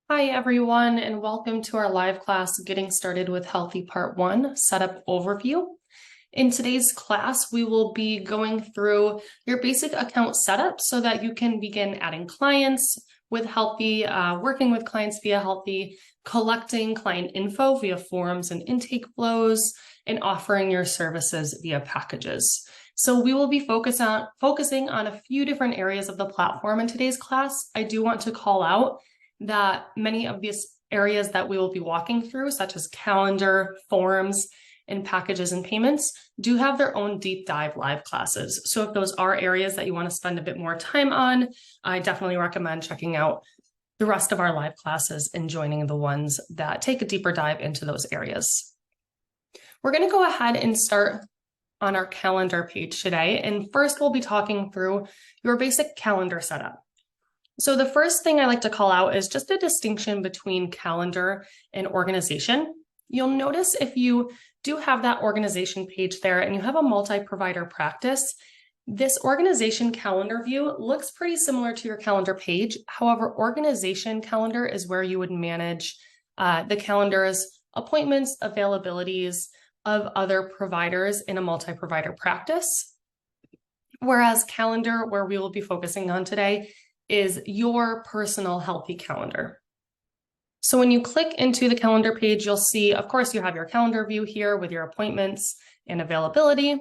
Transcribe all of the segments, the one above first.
Hi, everyone, and welcome to our live class, Getting Started with Healthy Part 1, Setup Overview. In today's class, we will be going through your basic account setup so that you can begin adding clients with Healthie, working with clients via Healthie, collecting client info via forms and intake flows, and offering your services via packages. So we will be focusing on a few different areas of the platform in today's class. I do want to call out that many of these areas that we will be walking through, such as calendar, forms, and packages and payments, do have their own deep dive live classes. So if those are areas that you want to spend a bit more time on, I definitely recommend checking out the rest of our live classes and joining the ones that take a deeper dive into those areas. We're going to go ahead and start on our calendar page today. And first, we'll be talking through your basic calendar setup. So the first thing I like to call out is just a distinction between calendar and organization. You'll notice if you do have that organization page there and you have a multi-provider practice, this organization calendar view looks pretty similar to your calendar page. However, organization calendar is where you would manage the calendar's appointments, availabilities of other providers in a multi-provider practice. Whereas calendar, where we will be focusing on today, is your personal Healthie calendar. So when you click into the calendar page, you'll see, of course, you have your calendar view here with your appointments and availability,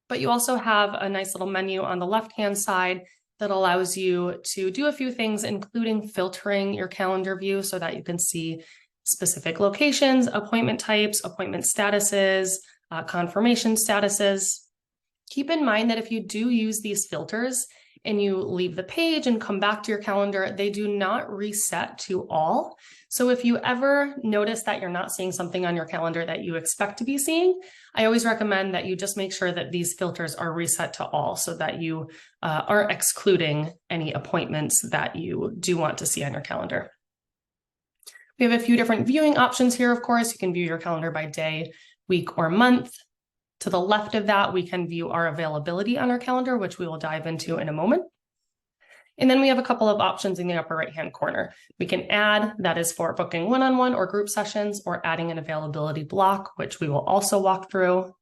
but you also have a nice little menu on the left-hand side that allows you to do a few things, including filtering your calendar view so that you can see specific locations, appointment types, appointment statuses, confirmation statuses. Keep in mind that if you do use these filters, and you leave the page and come back to your calendar, they do not reset to all. So if you ever notice that you're not seeing something on your calendar that you expect to be seeing, I always recommend that you just make sure that these filters are reset to all so that you aren't excluding any appointments that you do want to see on your calendar. We have a few different viewing options here, of course. You can view your calendar by day, week, or month. To the left of that, we can view our availability on our calendar, which we will dive into in a moment. And then we have a couple of options in the upper right-hand corner. We can add, that is for booking one-on-one or group sessions, or adding an availability block, which we will also walk through.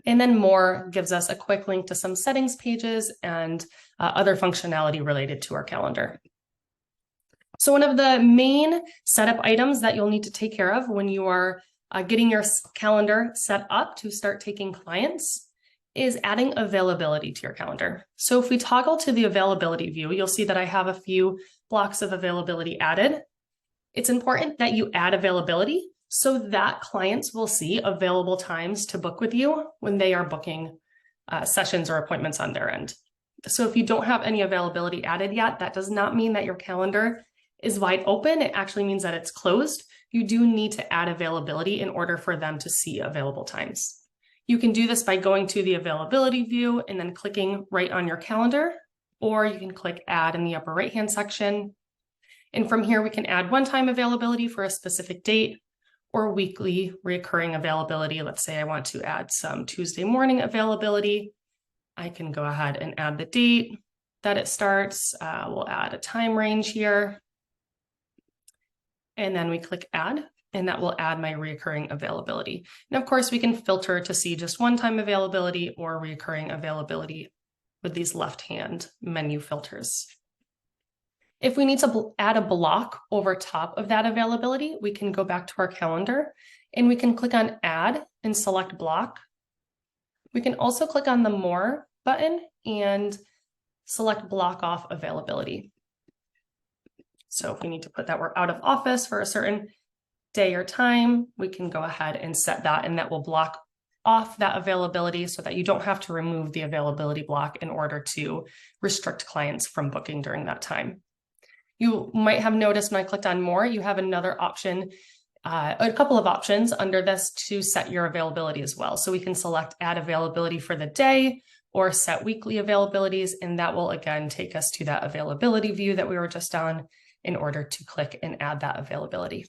And then more gives us a quick link to some settings pages and other functionality related to our calendar. So one of the main setup items that you'll need to take care of when you are getting your calendar set up to start taking clients is adding availability to your calendar. So if we toggle to the availability view, you'll see that I have a few blocks of availability added. It's important that you add availability so that clients will see available times to book with you when they are booking sessions or appointments on their end. So if you don't have any availability added yet, that does not mean that your calendar is wide open. It actually means that it's closed. You do need to add availability in order for them to see available times. You can do this by going to the availability view and then clicking right on your calendar, or you can click add in the upper right-hand section. And from here, we can add one-time availability for a specific date or weekly recurring availability. Let's say I want to add some Tuesday morning availability. I can go ahead and add the date that it starts. We'll add a time range here. And then we click add, and that will add my recurring availability. And of course, we can filter to see just one-time availability or recurring availability with these left-hand menu filters. If we need to add a block over top of that availability, we can go back to our calendar and we can click on add and select block. We can also click on the more button and select block off availability. So if we need to put that we're out of office for a certain day or time, we can go ahead and set that, and that will block off that availability so that you don't have to remove the availability block in order to restrict clients from booking during that time. You might have noticed when I clicked on more, you have another option, a couple of options under this to set your availability as well. So we can select add availability for the day or set weekly availabilities, and that will again take us to that availability view that we were just on in order to click and add that availability.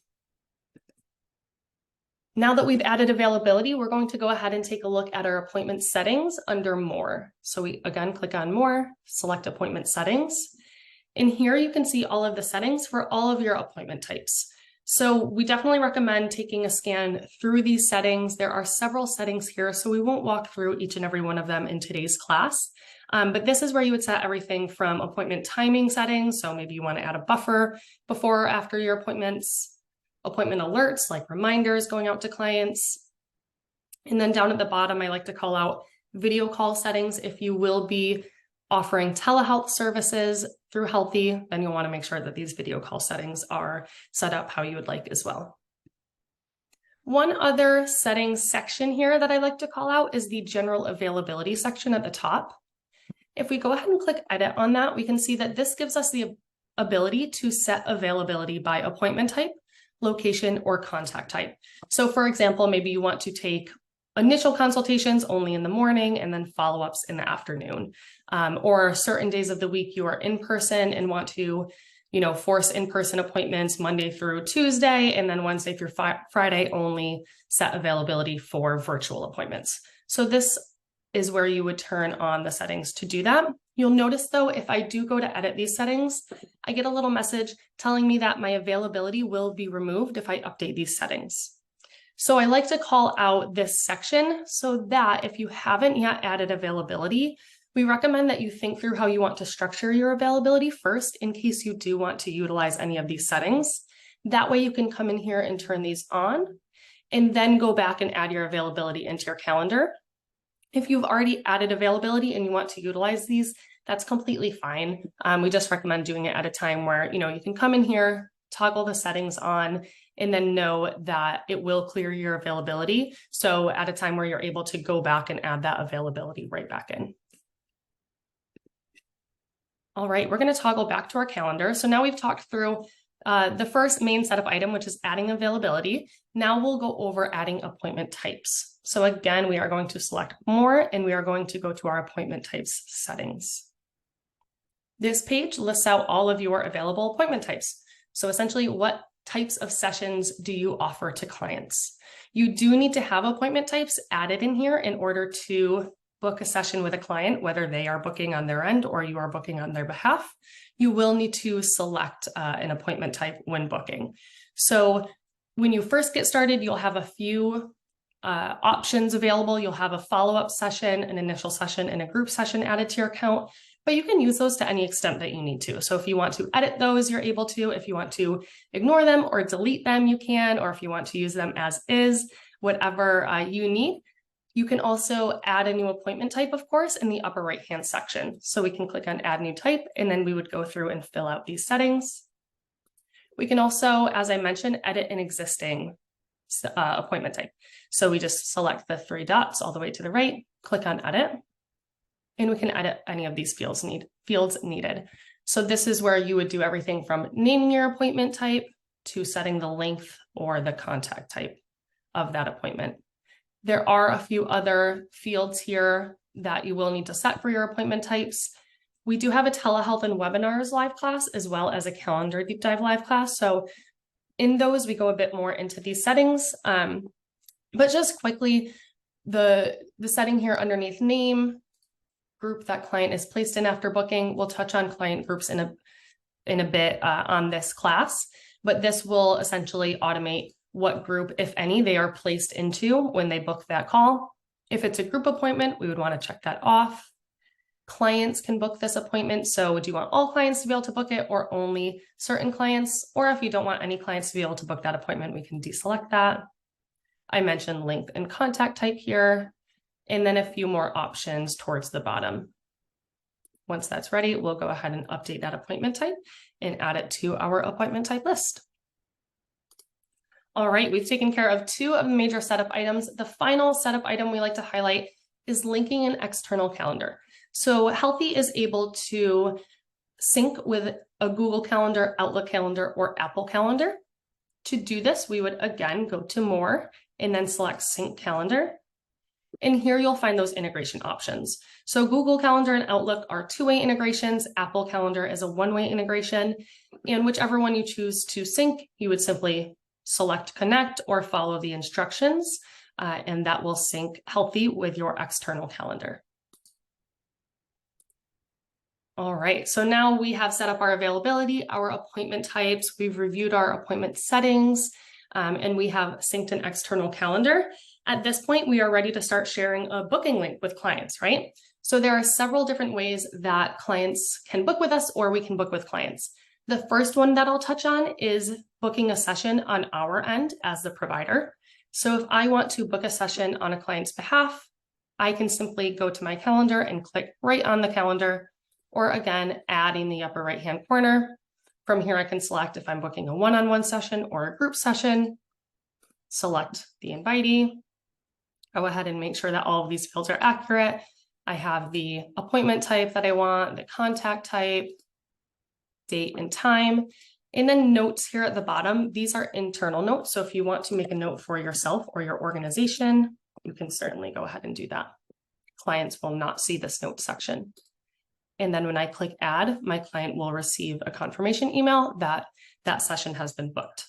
Now that we've added availability, we're going to go ahead and take a look at our appointment settings under more. So we again click on more, select appointment settings, In here, you can see all of the settings for all of your appointment types. So we definitely recommend taking a scan through these settings. There are several settings here, so we won't walk through each and every one of them in today's class. But this is where you would set everything from appointment timing settings. So maybe you want to add a buffer before or after your appointments, appointment alerts like reminders going out to clients. And then down at the bottom, I like to call out video call settings. If you will be offering telehealth services through Healthie, then you'll want to make sure that these video call settings are set up how you would like as well. One other settings section here that I like to call out is the general availability section at the top. If we go ahead and click edit on that, we can see that this gives us the ability to set availability by appointment type, location, or contact type. So for example, maybe you want to take initial consultations only in the morning and then follow-ups in the afternoon. Or certain days of the week you are in person and want to, force in-person appointments Monday through Tuesday, and then Wednesday through Friday only set availability for virtual appointments. So this is where you would turn on the settings to do that. You'll notice though, if I do go to edit these settings, I get a little message telling me that my availability will be removed if I update these settings. So I like to call out this section so that if you haven't yet added availability, we recommend that you think through how you want to structure your availability first in case you do want to utilize any of these settings. That way you can come in here and turn these on and then go back and add your availability into your calendar. If you've already added availability and you want to utilize these, that's completely fine. We just recommend doing it at a time where, you can come in here, toggle the settings on, and then know that it will clear your availability. So at a time where you're able to go back and add that availability right back in. All right, we're going to toggle back to our calendar. So now we've talked through the first main setup item, which is adding availability. Now we'll go over adding appointment types. So again, we are going to select more and we are going to go to our appointment types settings. This page lists out all of your available appointment types. So essentially, what types of sessions do you offer to clients? You do need to have appointment types added in here in order to book a session with a client, whether they are booking on their end or you are booking on their behalf. You will need to select an appointment type when booking. So when you first get started, you'll have a few options available. You'll have a follow-up session, an initial session, and a group session added to your account. But you can use those to any extent that you need to. So if you want to edit those, you're able to. If you want to ignore them or delete them, you can. Or if you want to use them as is, whatever you need. You can also add a new appointment type, of course, in the upper right-hand section. So we can click on Add New Type, and then we would go through and fill out these settings. We can also, as I mentioned, edit an existing appointment type. So we just select the three dots all the way to the right, click on Edit, and we can edit any of these fields needed. So this is where you would do everything from naming your appointment type to setting the length or the contact type of that appointment. There are a few other fields here that you will need to set for your appointment types. We do have a telehealth and webinars live class as well as a calendar deep dive live class. So in those, we go a bit more into these settings. But just quickly, the setting here underneath name, group that client is placed in after booking. We'll touch on client groups in a bit on this class, but this will essentially automate what group, if any, they are placed into when they book that call. If it's a group appointment, we would want to check that off. Clients can book this appointment. So do you want all clients to be able to book it or only certain clients? Or if you don't want any clients to be able to book that appointment, we can deselect that. I mentioned length and contact type here, and then a few more options towards the bottom. Once that's ready, we'll go ahead and update that appointment type and add it to our appointment type list. All right, we've taken care of two of the major setup items. The final setup item we like to highlight is linking an external calendar. So Healthie is able to sync with a Google Calendar, Outlook Calendar, or Apple Calendar. To do this, we would again go to More and then select Sync Calendar. And here you'll find those integration options. So Google Calendar and Outlook are two-way integrations. Apple Calendar is a one-way integration. And whichever one you choose to sync, you would simply select Connect or follow the instructions, and that will sync Healthie with your external calendar. All right, so now we have set up our availability, our appointment types, we've reviewed our appointment settings, and we have synced an external calendar. At this point, we are ready to start sharing a booking link with clients, right? So there are several different ways that clients can book with us or we can book with clients. The first one that I'll touch on is booking a session on our end as the provider. So if I want to book a session on a client's behalf, I can simply go to my calendar and click right on the calendar, or again, add in the upper right-hand corner. From here, I can select if I'm booking a one-on-one session or a group session, select the invitee, go ahead and make sure that all of these fields are accurate. I have the appointment type that I want, the contact type, date and time, and then notes here at the bottom. These are internal notes. So if you want to make a note for yourself or your organization, you can certainly go ahead and do that. Clients will not see this note section. And then when I click add, my client will receive a confirmation email that that session has been booked.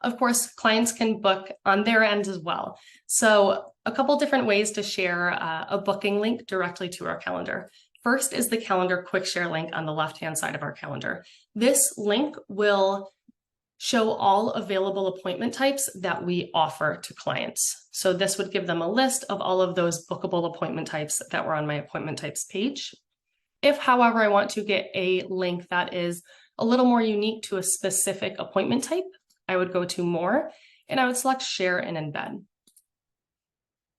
Of course, clients can book on their end as well. So a couple different ways to share a booking link directly to our calendar. First is the calendar quick share link on the left-hand side of our calendar. This link will show all available appointment types that we offer to clients. So this would give them a list of all of those bookable appointment types that were on my appointment types page. If, however, I want to get a link that is a little more unique to a specific appointment type, I would go to More, and I would select Share and Embed.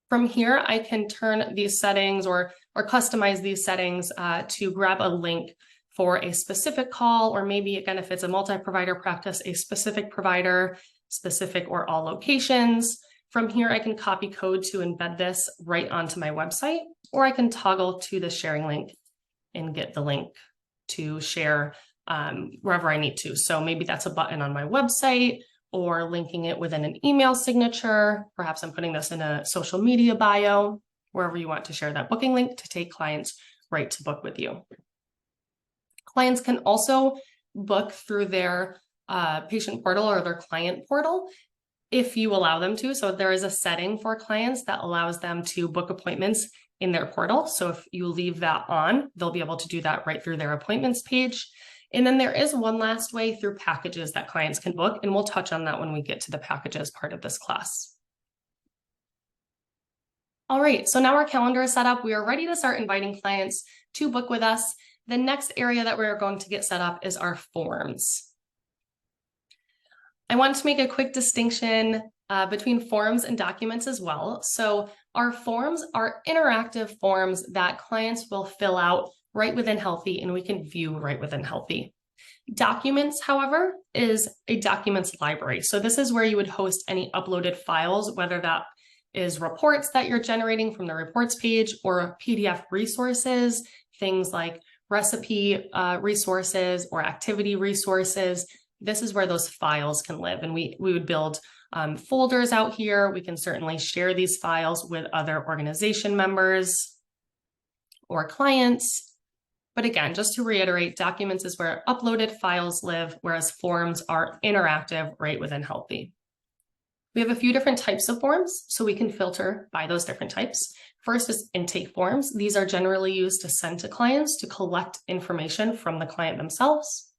From here, I can turn these settings or customize these settings to grab a link for a specific call, or maybe, again, if it's a multi-provider practice, a specific provider, specific or all locations. From here, I can copy code to embed this right onto my website, or I can toggle to the sharing link and get the link to share wherever I need to. So maybe that's a button on my website or linking it within an email signature. Perhaps I'm putting this in a social media bio, wherever you want to share that booking link to take clients right to book with you. Clients can also book through their patient portal or their client portal if you allow them to. So there is a setting for clients that allows them to book appointments in their portal. So if you leave that on, they'll be able to do that right through their appointments page. And then there is one last way through packages that clients can book, and we'll touch on that when we get to the packages part of this class. All right, so now our calendar is set up. We are ready to start inviting clients to book with us. The next area that we're going to get set up is our forms. I want to make a quick distinction between forms and documents as well. So our forms are interactive forms that clients will fill out right within Healthie, and we can view right within Healthie. Documents, however, is a documents library. So this is where you would host any uploaded files, whether that is reports that you're generating from the reports page or PDF resources, things like recipe resources or activity resources. This is where those files can live, and we would build folders out here. We can certainly share these files with other organization members or clients. But again, just to reiterate, documents is where uploaded files live, whereas forms are interactive right within Healthie. We have a few different types of forms, so we can filter by those different types. First is intake forms. These are generally used to send to clients to collect information from the client themselves.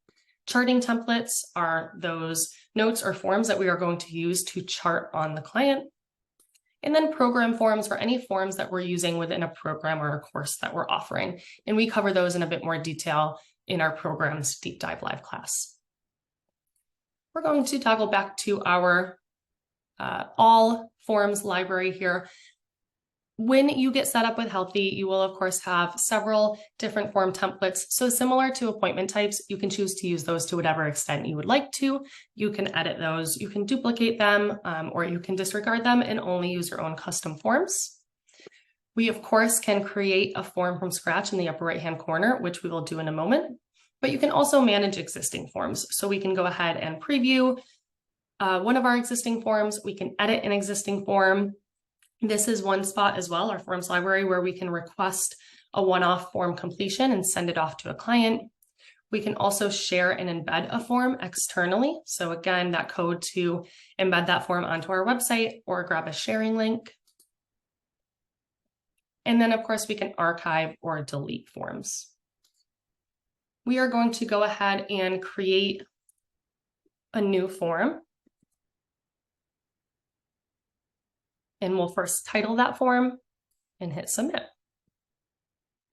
Charting templates are those notes or forms that we are going to use to chart on the client. And then program forms are any forms that we're using within a program or a course that we're offering. And we cover those in a bit more detail in our program's Deep Dive Live class. We're going to toggle back to our all forms library here. When you get set up with Healthie, you will of course have several different form templates. So similar to appointment types, you can choose to use those to whatever extent you would like to. You can edit those, you can duplicate them, or you can disregard them and only use your own custom forms. We of course can create a form from scratch in the upper right-hand corner, which we will do in a moment, but you can also manage existing forms. So we can go ahead and preview one of our existing forms. We can edit an existing form. This is one spot as well, our forms library, where we can request a one-off form completion and send it off to a client. We can also share and embed a form externally. So again, that code to embed that form onto our website or grab a sharing link. And then of course we can archive or delete forms. we are going to go ahead and create a new form. And we'll first title that form and hit submit.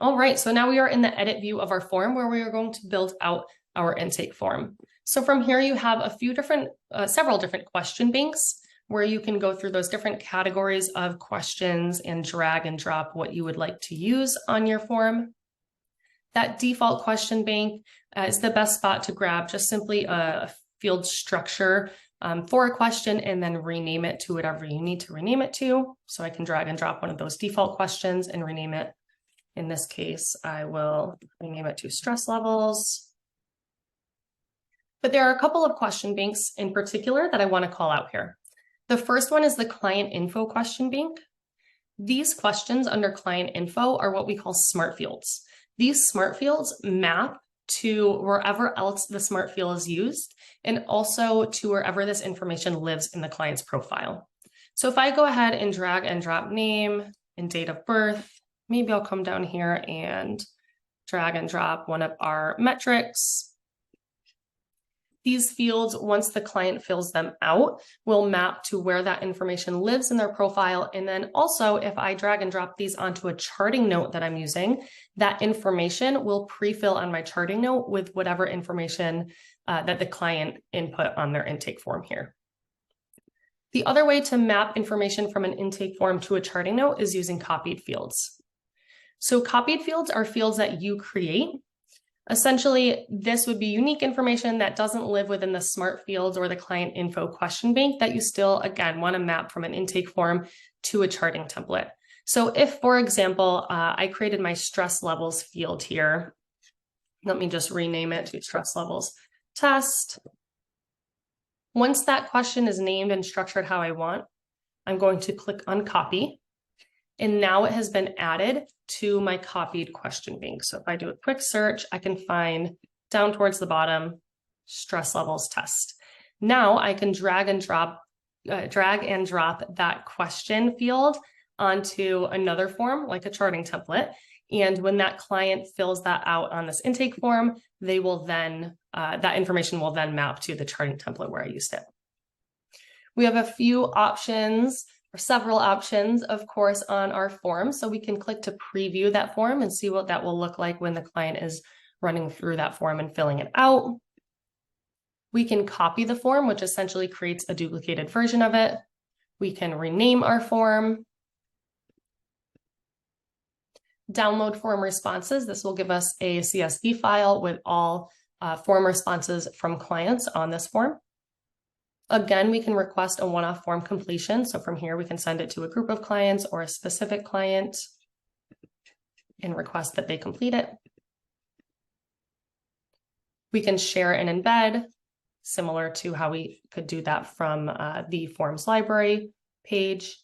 All right, so now we are in the edit view of our form where we are going to build out our intake form. So from here, you have a few different, several different question banks where you can go through those different categories of questions and drag and drop what you would like to use on your form. That default question bank is the best spot to grab just simply a field structure for a question and then rename it to whatever you need to rename it to. So I can drag and drop one of those default questions and rename it. In this case, I will rename it to stress levels. But there are a couple of question banks in particular that I want to call out here. The first one is the client info question bank. These questions under client info are what we call smart fields. These smart fields map to wherever else the smart field is used and also to wherever this information lives in the client's profile. So if I go ahead and drag and drop name and date of birth, maybe I'll come down here and drag and drop one of our metrics. These fields, once the client fills them out, will map to where that information lives in their profile. And then also, if I drag and drop these onto a charting note that I'm using, that information will pre-fill on my charting note with whatever information that the client input on their intake form here. The other way to map information from an intake form to a charting note is using copied fields. So copied fields are fields that you create. Essentially, this would be unique information that doesn't live within the smart fields or the client info question bank that you still, again, want to map from an intake form to a charting template. So if, for example, I created my stress levels field here, let me just rename it to stress levels test. Once that question is named and structured how I want, I'm going to click on copy. And now it has been added to my copied question bank. So if I do a quick search, I can find down towards the bottom, stress levels test. Now I can drag and drop that question field onto another form, like a charting template. And when that client fills that out on this intake form, they will then, that information will then map to the charting template where I used it. We have a few options or several options, of course, on our form. So we can click to preview that form and see what that will look like when the client is running through that form and filling it out. We can copy the form, which essentially creates a duplicated version of it. We can rename our form. Download form responses. This will give us a CSV file with all form responses from clients on this form. Again, we can request a one-off form completion. So from here, we can send it to a group of clients or a specific client and request that they complete it. We can share and embed, similar to how we could do that from the forms library page.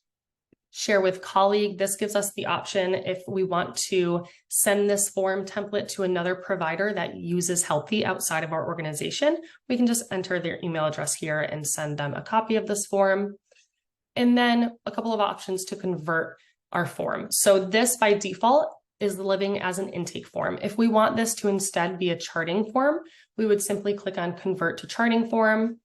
Share with colleague. This gives us the option if we want to send this form template to another provider that uses Healthie outside of our organization. We can just enter their email address here and send them a copy of this form. And then a couple of options to convert our form. So this by default is living as an intake form. If we want this to instead be a charting form, we would simply click on convert to charting form.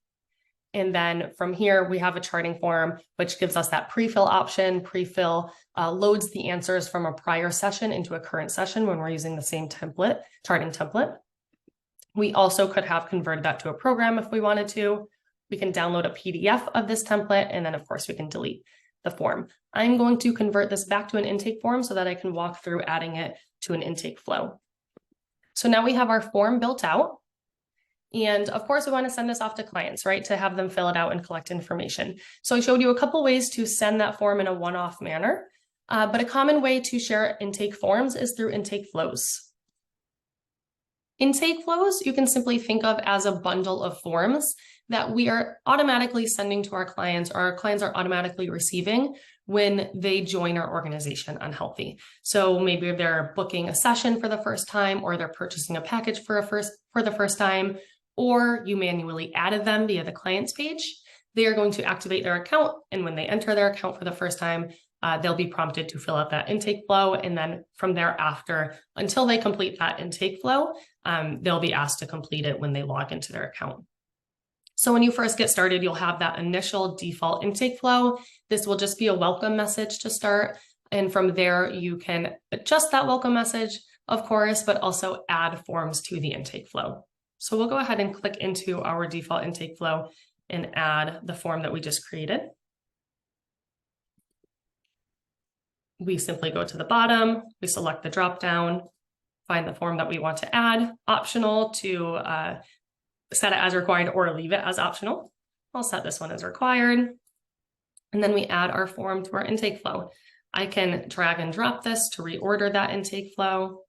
And then from here, we have a charting form, which gives us that pre-fill option. Pre-fill loads the answers from a prior session into a current session when we're using the same template, charting template. We also could have converted that to a program if we wanted to. We can download a PDF of this template, and then of course we can delete the form. I'm going to convert this back to an intake form so that I can walk through adding it to an intake flow. So now we have our form built out. And of course, we want to send this off to clients, right, to have them fill it out and collect information. So I showed you a couple ways to send that form in a one-off manner, but a common way to share intake forms is through intake flows. Intake flows, you can simply think of as a bundle of forms that we are automatically sending to our clients, or our clients are automatically receiving when they join our organization on Healthie. So maybe they're booking a session for the first time, or they're purchasing a package for the first time, or you manually added them via the clients page. They are going to activate their account, and when they enter their account for the first time, they'll be prompted to fill out that intake flow. And then from thereafter, until they complete that intake flow, they'll be asked to complete it when they log into their account. So when you first get started, you'll have that initial default intake flow. This will just be a welcome message to start. And from there, you can adjust that welcome message, of course, but also add forms to the intake flow. So we'll go ahead and click into our default intake flow and add the form that we just created. We simply go to the bottom, we select the drop-down, find the form that we want to add, optional to set it as required or leave it as optional. I'll set this one as required. And then we add our form to our intake flow. I can drag and drop this to reorder that intake flow.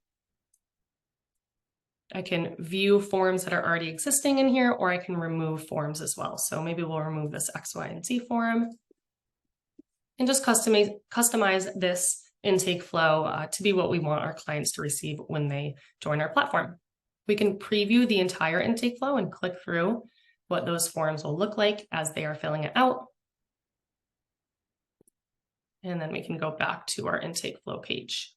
I can view forms that are already existing in here, or I can remove forms as well. So maybe we'll remove this X, Y, and Z form and just customize this intake flow to be what we want our clients to receive when they join our platform. We can preview the entire intake flow and click through what those forms will look like as they are filling it out. And then we can go back to our intake flow page.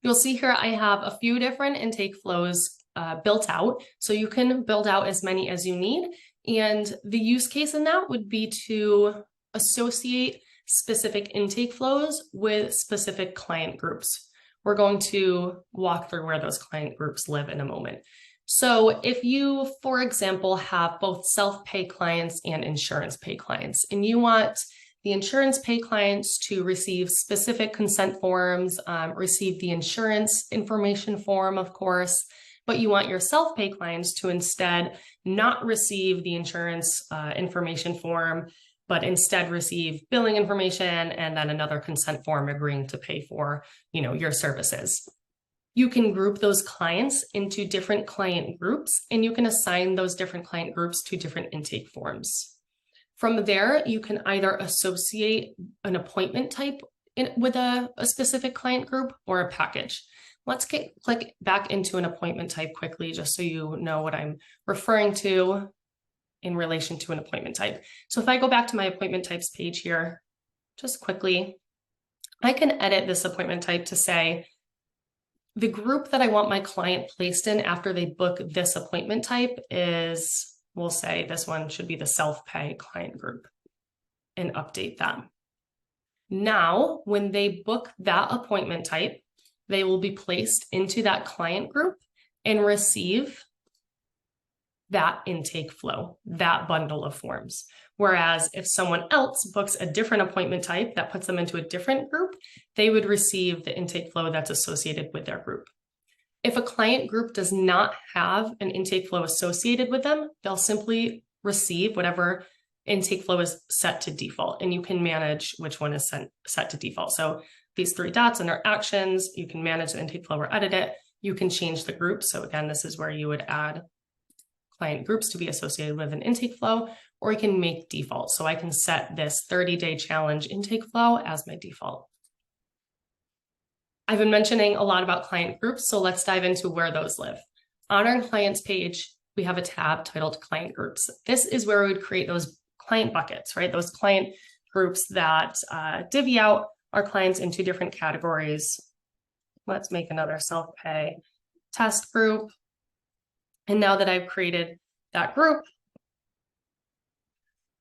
You'll see here I have a few different intake flows built out, so you can build out as many as you need. And the use case in that would be to associate specific intake flows with specific client groups. We're going to walk through where those client groups live in a moment. So if you, for example, have both self-pay clients and insurance pay clients, and you want the insurance pay clients to receive specific consent forms, receive the insurance information form, of course, but you want your self-pay clients to instead not receive the insurance information form, but instead receive billing information and then another consent form agreeing to pay for, your services. You can group those clients into different client groups, and you can assign those different client groups to different intake forms. From there, you can either associate an appointment type with a specific client group or a package. Let's click back into an appointment type quickly, just so you know what I'm referring to in relation to an appointment type. So if I go back to my appointment types page here, just quickly, I can edit this appointment type to say, the group that I want my client placed in after they book this appointment type is, we'll say this one should be the self-pay client group, and update that. Now, when they book that appointment type, they will be placed into that client group and receive that intake flow, that bundle of forms. Whereas if someone else books a different appointment type that puts them into a different group, they would receive the intake flow that's associated with their group. If a client group does not have an intake flow associated with them, they'll simply receive whatever intake flow is set to default, and you can manage which one is set to default. So these three dots under actions, you can manage the intake flow or edit it. You can change the group. So again, this is where you would add client groups to be associated with an intake flow, or you can make default. So I can set this 30-day challenge intake flow as my default. I've been mentioning a lot about client groups, so let's dive into where those live. On our clients page, we have a tab titled client groups. This is where we would create those client buckets, right? Those client groups that divvy out our clients into different categories. Let's make another self-pay test group. And now that I've created that group,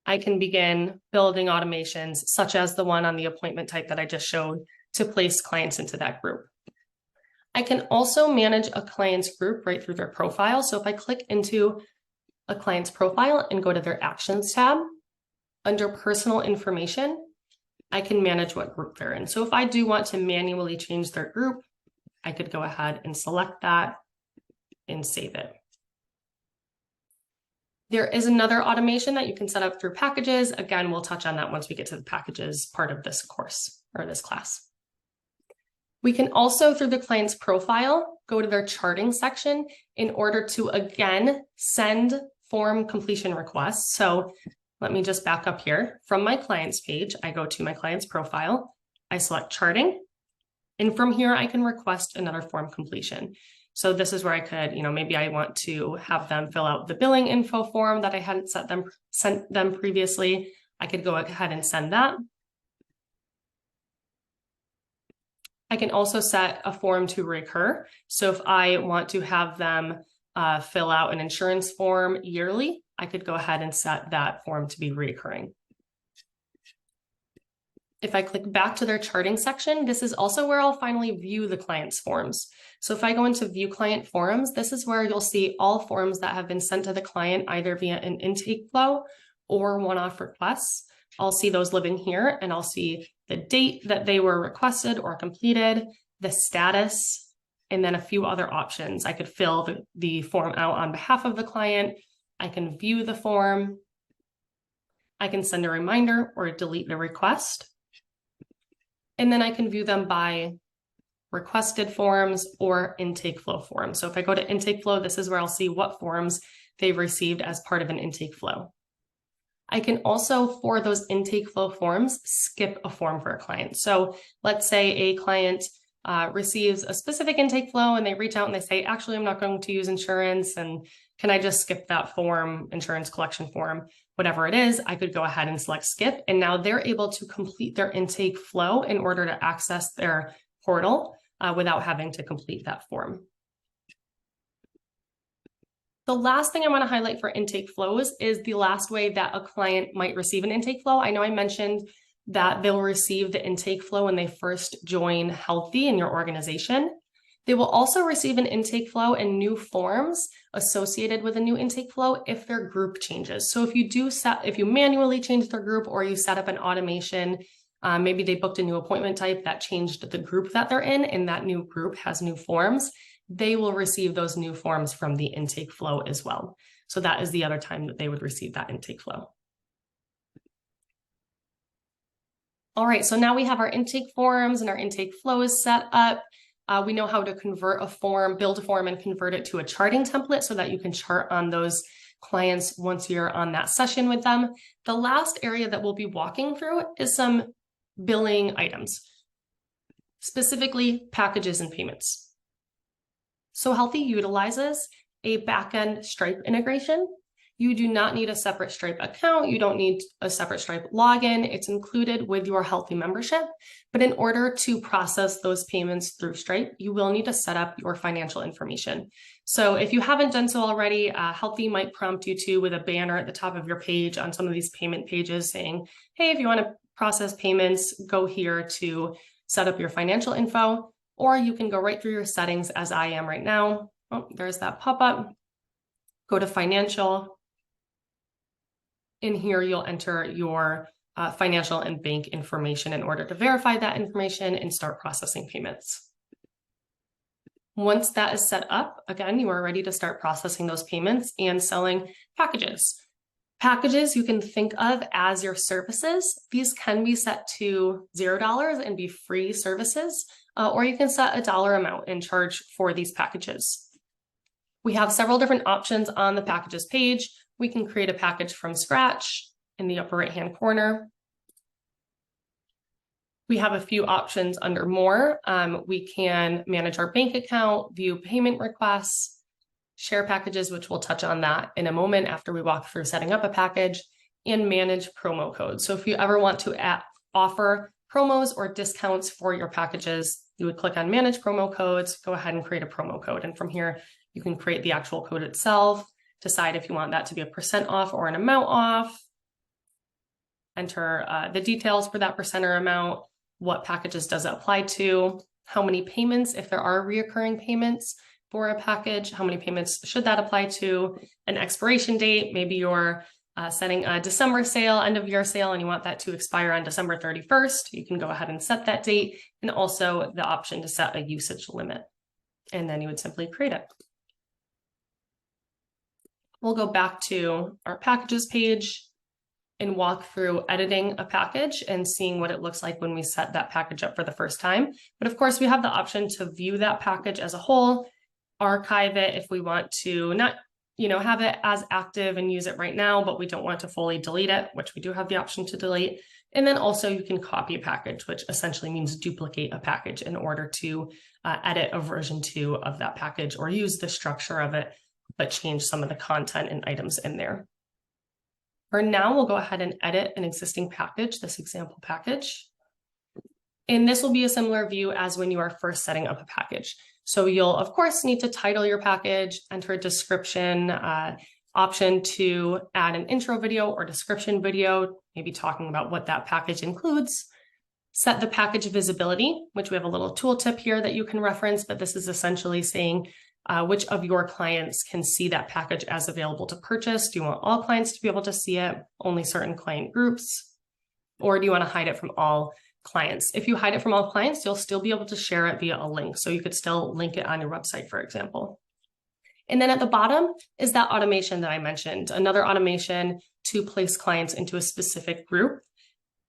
I can begin building automations such as the one on the appointment type that I just showed to place clients into that group. I can also manage a client's group right through their profile. So if I click into a client's profile and go to their actions tab, under personal information, I can manage what group they're in. So if I do want to manually change their group, I could go ahead and select that and save it. There is another automation that you can set up through packages. Again, we'll touch on that once we get to the packages part of this course or this class. We can also, through the client's profile, go to their charting section in order to, again, send form completion requests. So let me just back up here. From my client's page, I go to my client's profile, I select charting, and from here I can request another form completion. So this is where I could, maybe I want to have them fill out the billing info form that I hadn't sent them previously. I could go ahead and send that. I can also set a form to recur. So if I want to have them fill out an insurance form yearly, I could go ahead and set that form to be recurring. If I click back to their charting section, this is also where I'll finally view the client's forms. So if I go into view client forms, this is where you'll see all forms that have been sent to the client either via an intake flow or one-off requests. I'll see those living here, and I'll see the date that they were requested or completed, the status, and then a few other options. I could fill the form out on behalf of the client. I can view the form. I can send a reminder or delete the request. And then I can view them by requested forms or intake flow forms. So if I go to intake flow, this is where I'll see what forms they've received as part of an intake flow. I can also, for those intake flow forms, skip a form for a client. So let's say a client receives a specific intake flow and they reach out and they say, actually, I'm not going to use insurance, and can I just skip that form, insurance collection form, whatever it is. I could go ahead and select skip, and now they're able to complete their intake flow in order to access their portal without having to complete that form. The last thing I want to highlight for intake flows is the last way that a client might receive an intake flow. I know I mentioned that they'll receive the intake flow when they first join Healthie in your organization. They will also receive an intake flow and new forms associated with a new intake flow if their group changes. So if you manually change their group, or you set up an automation, maybe they booked a new appointment type that changed the group that they're in, and that new group has new forms, they will receive those new forms from the intake flow as well. So that is the other time that they would receive that intake flow. All right, so now we have our intake forms and our intake flows set up. We know how to convert a form, build a form, and convert it to a charting template so that you can chart on those clients once you're on that session with them. The last area that we'll be walking through is some billing items, specifically packages and payments. So Healthie utilizes a backend Stripe integration. You do not need a separate Stripe account. You don't need a separate Stripe login. It's included with your Healthie membership. But in order to process those payments through Stripe, you will need to set up your financial information. So if you haven't done so already, Healthie might prompt you to with a banner at the top of your page on some of these payment pages saying, hey, if you want to process payments, go here to set up your financial info. Or you can go right through your settings as I am right now. Oh, there's that pop-up. Go to financial. In here, you'll enter your financial and bank information in order to verify that information and start processing payments. Once that is set up, again, you are ready to start processing those payments and selling packages. Packages you can think of as your services. These can be set to $0 and be free services, or you can set a dollar amount and charge for these packages. We have several different options on the packages page. We can create a package from scratch in the upper right-hand corner. We have a few options under more. We can manage our bank account, view payment requests, share packages, which we'll touch on that in a moment after we walk through setting up a package, and manage promo codes. So if you ever want to offer promos or discounts for your packages, you would click on manage promo codes, go ahead and create a promo code. And from here, you can create the actual code itself, decide if you want that to be a % off or an amount off, enter the details for that % or amount, what packages does it apply to, how many payments, if there are reoccurring payments for a package, how many payments should that apply to, an expiration date. Maybe you're setting a December sale, end of year sale, and you want that to expire on December 31st. You can go ahead and set that date, and also the option to set a usage limit. And then you would simply create it. We'll go back to our packages page and walk through editing a package and seeing what it looks like when we set that package up for the first time. But of course, we have the option to view that package as a whole, archive it if we want to not, have it as active and use it right now, but we don't want to fully delete it, which we do have the option to delete. And then also you can copy a package, which essentially means duplicate a package in order to edit a version 2 of that package, or use the structure of it, but change some of the content and items in there. For now, we'll go ahead and edit an existing package, this example package. And this will be a similar view as when you are first setting up a package. So you'll, of course, need to title your package, enter a description, option to add an intro video or description video, maybe talking about what that package includes. Set the package visibility, which we have a little tooltip here that you can reference, but this is essentially saying which of your clients can see that package as available to purchase. Do you want all clients to be able to see it, only certain client groups, or do you want to hide it from all clients? If you hide it from all clients, you'll still be able to share it via a link. So you could still link it on your website, for example. And then at the bottom is that automation that I mentioned, another automation to place clients into a specific group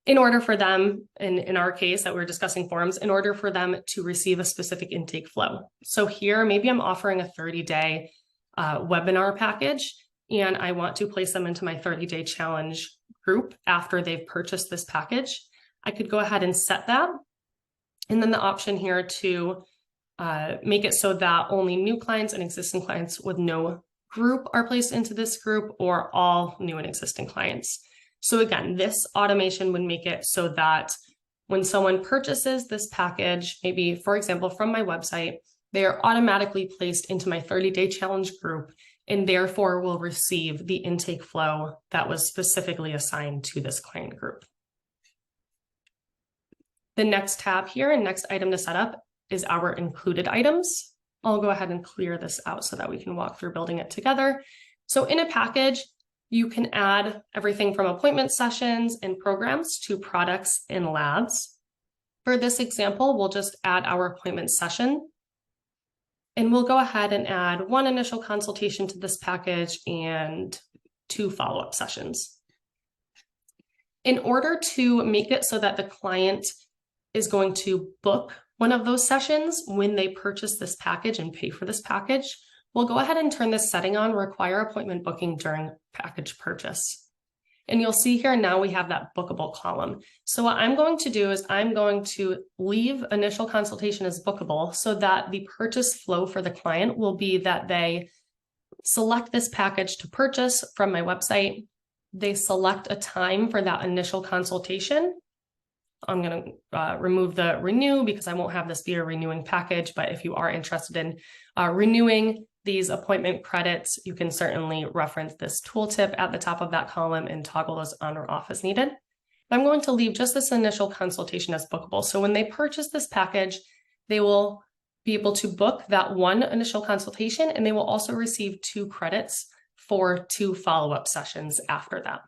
in order for them, in our case that we're discussing forums, in order for them to receive a specific intake flow. So here, maybe I'm offering a 30-day webinar package, and I want to place them into my 30-day challenge group after they've purchased this package. I could go ahead and set that. And then the option here to make it so that only new clients and existing clients with no group are placed into this group, or all new and existing clients. So again, this automation would make it so that when someone purchases this package, maybe, for example, from my website, they are automatically placed into my 30-day challenge group and therefore will receive the intake flow that was specifically assigned to this client group. The next tab here and next item to set up is our included items. I'll go ahead and clear this out so that we can walk through building it together. So in a package, you can add everything from appointment sessions and programs to products and labs. For this example, we'll just add our appointment session. And we'll go ahead and add one initial consultation to this package and 2 follow-up sessions. In order to make it so that the client is going to book one of those sessions when they purchase this package and pay for this package, we'll go ahead and turn this setting on, require appointment booking during package purchase. And you'll see here now we have that bookable column. So what I'm going to do is I'm going to leave initial consultation as bookable so that the purchase flow for the client will be that they select this package to purchase from my website. They select a time for that initial consultation. I'm going to remove the renew because I won't have this be a renewing package, but if you are interested in renewing these appointment credits, you can certainly reference this tooltip at the top of that column and toggle those on or off as needed. I'm going to leave just this initial consultation as bookable. So when they purchase this package, they will be able to book that one initial consultation, and they will also receive 2 credits for 2 follow-up sessions after that.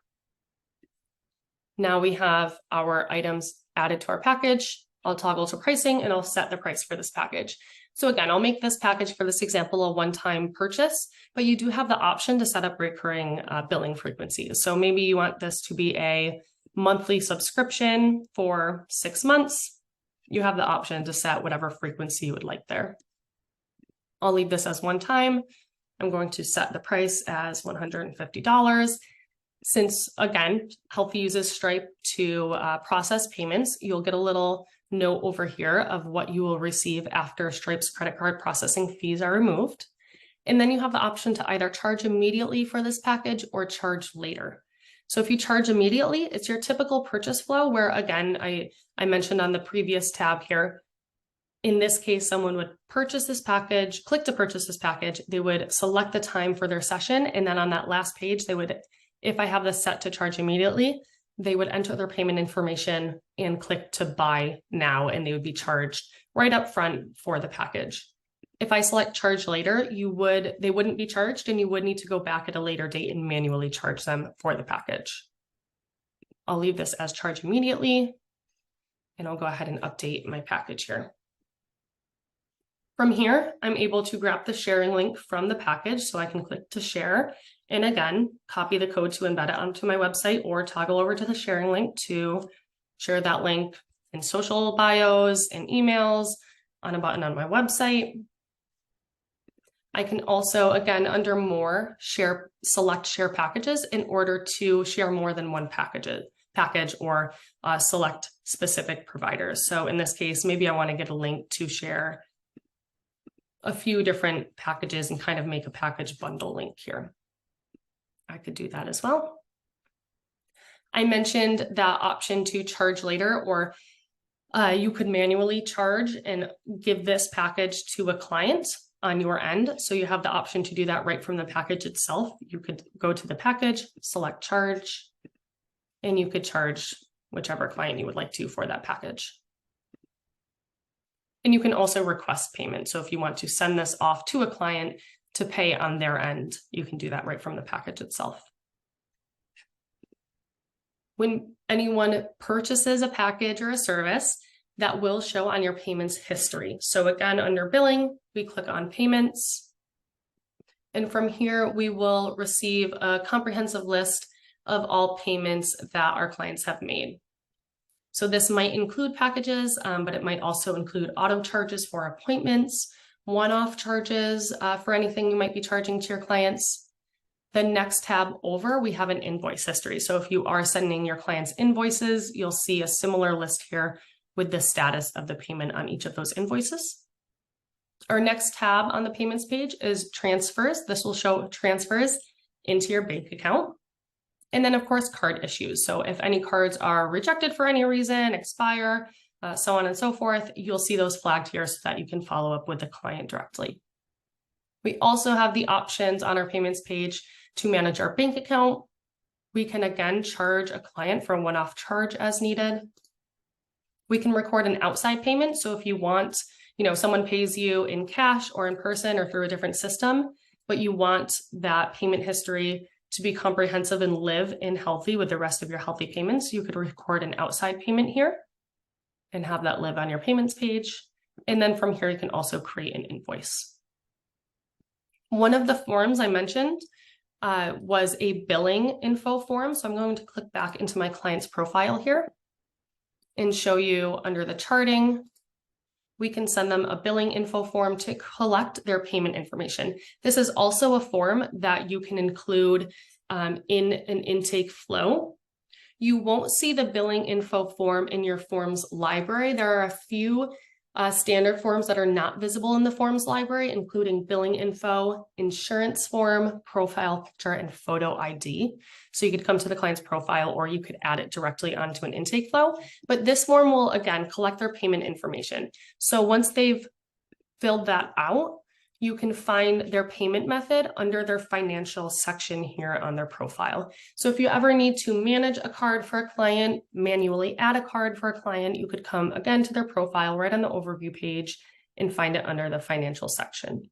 Now we have our items added to our package. I'll toggle to pricing and I'll set the price for this package. So again, I'll make this package for this example a one-time purchase, but you do have the option to set up recurring billing frequencies. So maybe you want this to be a monthly subscription for 6 months. You have the option to set whatever frequency you would like there. I'll leave this as one time. I'm going to set the price as $150. Since, again, Healthie uses Stripe to process payments, you'll get a little note over here of what you will receive after Stripe's credit card processing fees are removed. And then you have the option to either charge immediately for this package or charge later. So if you charge immediately, it's your typical purchase flow where, again, I mentioned on the previous tab here, in this case, someone would purchase this package, click to purchase this package, they would select the time for their session, and then on that last page, they would, if I have this set to charge immediately, they would enter their payment information and click to buy now, and they would be charged right up front for the package. If I select charge later, they wouldn't be charged, and you would need to go back at a later date and manually charge them for the package. I'll leave this as charge immediately, and I'll go ahead and update my package here. From here, I'm able to grab the sharing link from the package, so I can click to share. And again, copy the code to embed it onto my website or toggle over to the sharing link to share that link in social bios and emails on a button on my website. I can also, again, under more, select share packages in order to share more than one package or select specific providers. So in this case, maybe I want to get a link to share a few different packages and kind of make a package bundle link here. I could do that as well. I mentioned that option to charge later, or You could manually charge and give this package to a client on your end. So you have the option to do that right from the package itself. You could go to the package, select charge, and you could charge whichever client you would like to for that package. And you can also request payment. So if you want to send this off to a client to pay on their end, you can do that right from the package itself. When anyone purchases a package or a service, that will show on your payments history. So again, under billing, we click on payments. And from here, we will receive a comprehensive list of all payments that our clients have made. So this might include packages, but it might also include auto charges for appointments, one-off charges for anything you might be charging to your clients. The next tab over, we have an invoice history. So if you are sending your clients invoices, you'll see a similar list here with the status of the payment on each of those invoices. Our next tab on the payments page is transfers. This will show transfers into your bank account. And then of course, card issues. So if any cards are rejected for any reason, expire, so on and so forth, you'll see those flagged here so that you can follow up with the client directly. We also have the options on our payments page to manage our bank account. We can again charge a client for a one-off charge as needed. We can record an outside payment. So if you want, someone pays you in cash or in person or through a different system, but you want that payment history to be comprehensive and live in Healthie with the rest of your Healthie payments, you could record an outside payment here and have that live on your payments page. And then from here, you can also create an invoice. One of the forms I mentioned was a billing info form. So I'm going to click back into my client's profile here and show you under the charting, we can send them a billing info form to collect their payment information. This is also a form that you can include in an intake flow. You won't see the billing info form in your forms library. There are a few standard forms that are not visible in the forms library, including billing info, insurance form, profile picture, and photo ID. So you could come to the client's profile or you could add it directly onto an intake flow. But this form will, again, collect their payment information. So once they've filled that out, you can find their payment method under their financial section here on their profile. So if you ever need to manage a card for a client, manually add a card for a client, you could come again to their profile right on the overview page and find it under the financial section.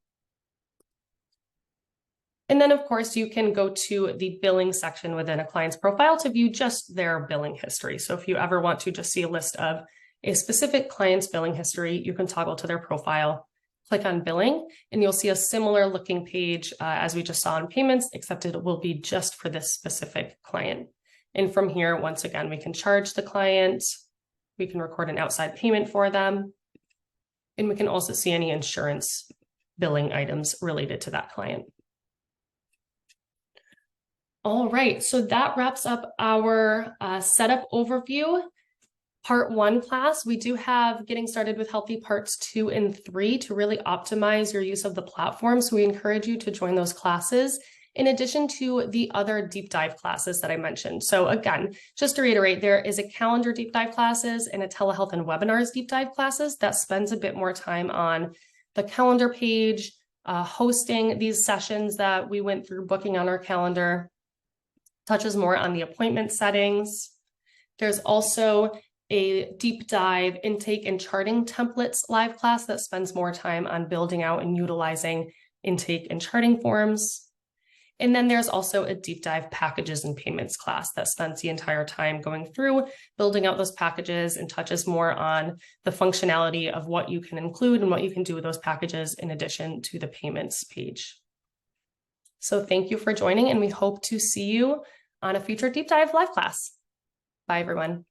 And then of course you can go to the billing section within a client's profile to view just their billing history. So if you ever want to just see a list of a specific client's billing history, you can toggle to their profile, click on billing, and you'll see a similar looking page as we just saw in payments, except it will be just for this specific client. And from here, once again, we can charge the client, we can record an outside payment for them, and we can also see any insurance billing items related to that client. All right, so that wraps up our setup overview. Part 1 class. We do have Getting Started with Healthie parts 2 and 3 to really optimize your use of the platform. So we encourage you to join those classes in addition to the other deep dive classes that I mentioned. So again, just to reiterate, there is a calendar deep dive classes and a telehealth and webinars deep dive classes that spends a bit more time on the calendar page, hosting these sessions that we went through, booking on our calendar, touches more on the appointment settings. There's also a deep dive intake and charting templates live class that spends more time on building out and utilizing intake and charting forms. And then there's also a deep dive packages and payments class that spends the entire time going through building out those packages and touches more on the functionality of what you can include and what you can do with those packages in addition to the payments page. So thank you for joining, and we hope to see you on a future deep dive live class. Bye, everyone.